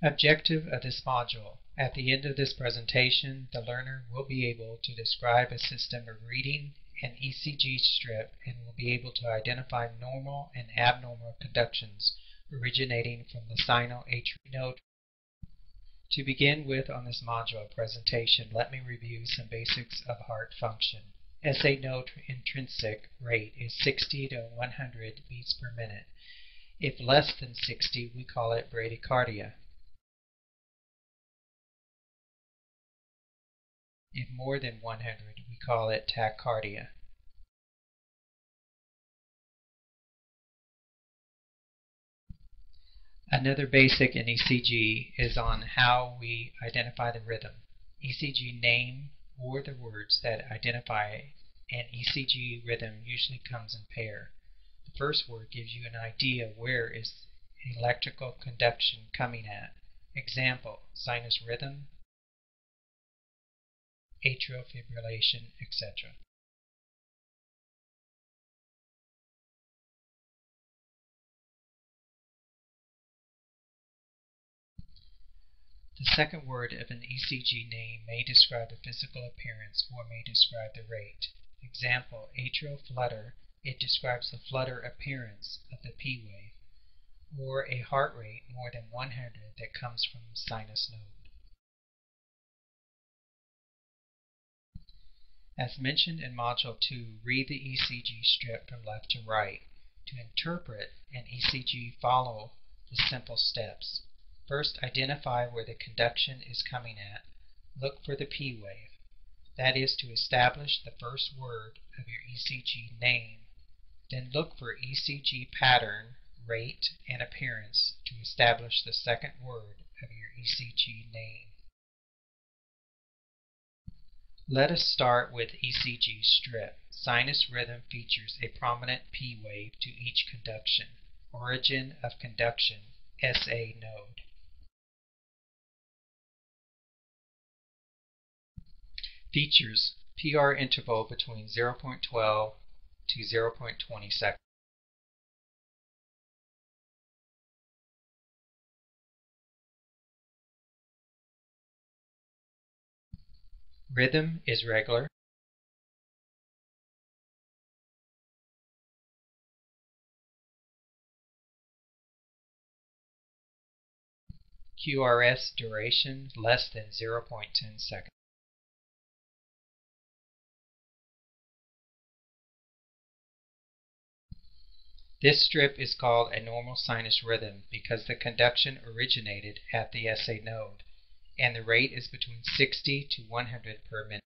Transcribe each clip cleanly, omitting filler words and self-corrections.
Objective of this module. At the end of this presentation, the learner will be able to describe a system of reading an ECG strip and will be able to identify normal and abnormal conductions originating from the sino-atrial node. To begin with on this module presentation, let me review some basics of heart function. SA node intrinsic rate is 60 to 100 beats per minute. If less than 60, we call it bradycardia. If more than 100, we call it tachycardia. Another basic in ECG is on how we identify the rhythm. ECG name or the words that identify an ECG rhythm usually comes in pair. The first word gives you an idea where is electrical conduction coming at. Example, sinus rhythm, atrial fibrillation, etc. The second word of an ECG name may describe the physical appearance or may describe the rate. Example, atrial flutter, it describes the flutter appearance of the P wave, or a heart rate more than 100 that comes from sinus node. As mentioned in Module 2, read the ECG strip from left to right. To interpret an ECG, follow the simple steps. First, identify where the conduction is coming at. Look for the P wave. That is to establish the first word of your ECG name. Then look for ECG pattern, rate, and appearance to establish the second word of your ECG name. Let us start with ECG strip. Sinus rhythm features a prominent P wave to each conduction. Origin of conduction, SA node. Features: PR interval between 0.12 to 0.20 seconds. Rhythm is regular. QRS duration less than 0.10 seconds. This strip is called a normal sinus rhythm because the conduction originated at the SA node, and the rate is between 60 to 100 per minute.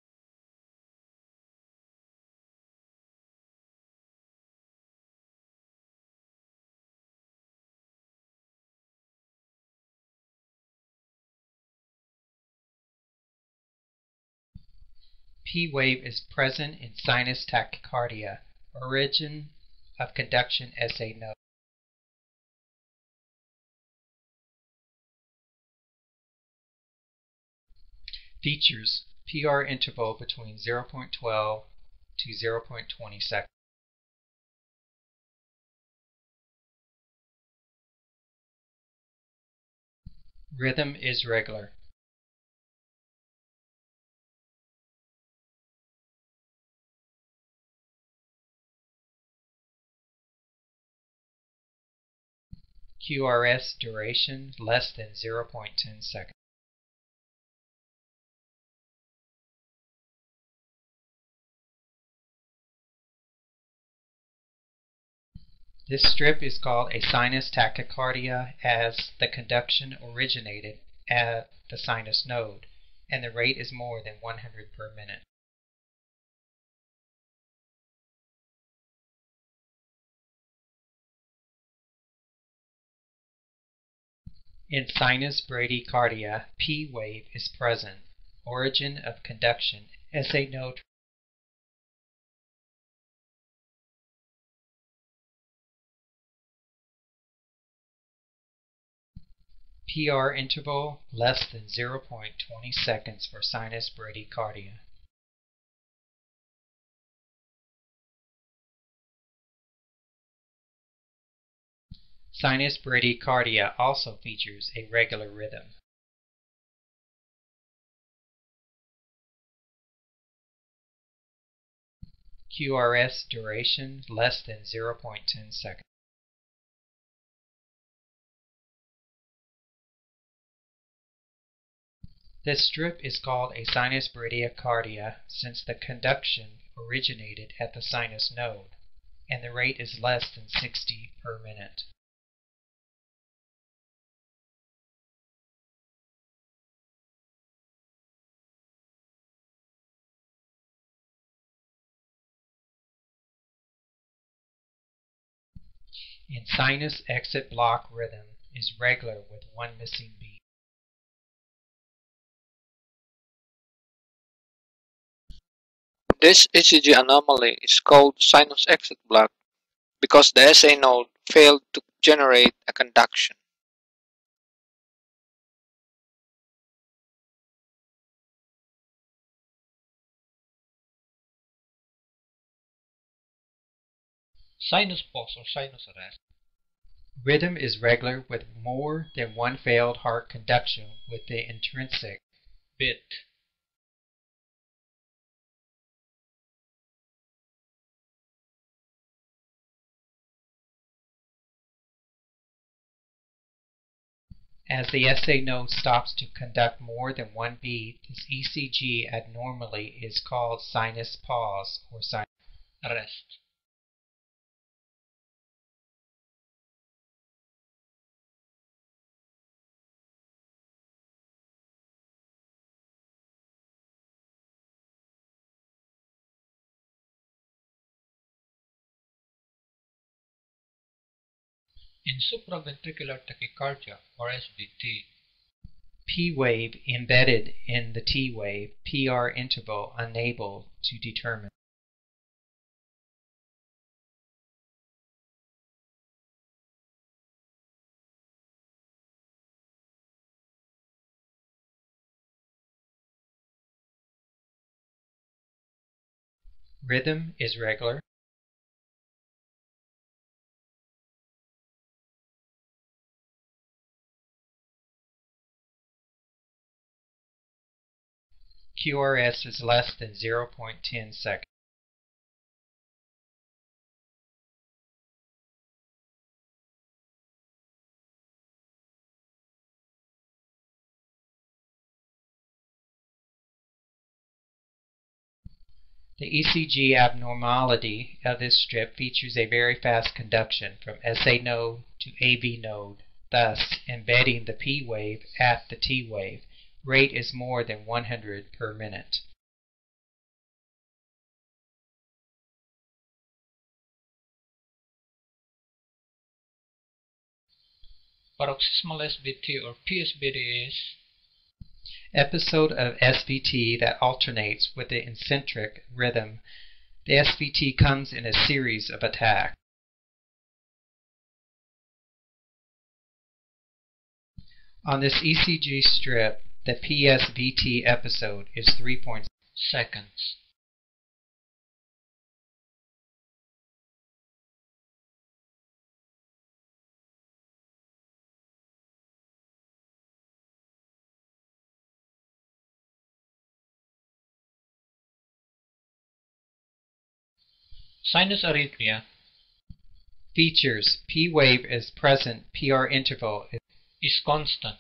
P wave is present in sinus tachycardia. Origin of conduction SA node. Features: PR interval between 0.12 to 0.20 seconds. Rhythm is regular. QRS duration less than 0.10 seconds. This strip is called a sinus tachycardia as the conduction originated at the sinus node, and the rate is more than 100 per minute. In sinus bradycardia, P wave is present. Origin of conduction, SA node. PR interval less than 0.20 seconds for sinus bradycardia. Sinus bradycardia also features a regular rhythm. QRS duration less than 0.10 seconds. This strip is called a sinus bradycardia since the conduction originated at the sinus node, and the rate is less than 60 per minute. In sinus exit block rhythm is regular with one missing beat. This ECG anomaly is called sinus exit block because the SA node failed to generate a conduction. Sinus pause or sinus arrest. Rhythm is regular with more than one failed heart conduction with the intrinsic Bit. As the SA node stops to conduct more than one beat, this ECG abnormally is called sinus pause or sinus Arrest. In supraventricular tachycardia or SVT, P wave embedded in the T wave, PR interval unable to determine. Rhythm is regular. QRS is less than 0.10 seconds. The ECG abnormality of this strip features a very fast conduction from SA node to AV node, thus embedding the P wave at the T wave. Rate is more than 100 per minute. paroxysmal SVT or PSVT is Episode of SVT that alternates with the eccentric rhythm. The SVT comes in a series of attacks. On this ECG strip, the PSVT episode is 3.6 seconds. Sinus arrhythmia features. P wave is present, PR interval is constant.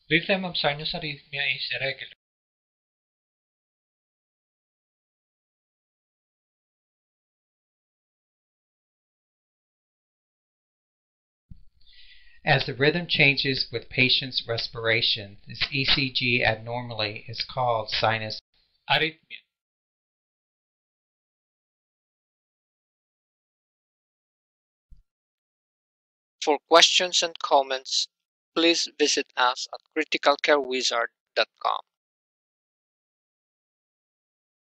Rhythm of sinus arrhythmia is irregular. As the rhythm changes with patient's respiration, this ECG abnormally is called sinus Arrhythmia. For questions and comments, please visit us at criticalcarewizard.com.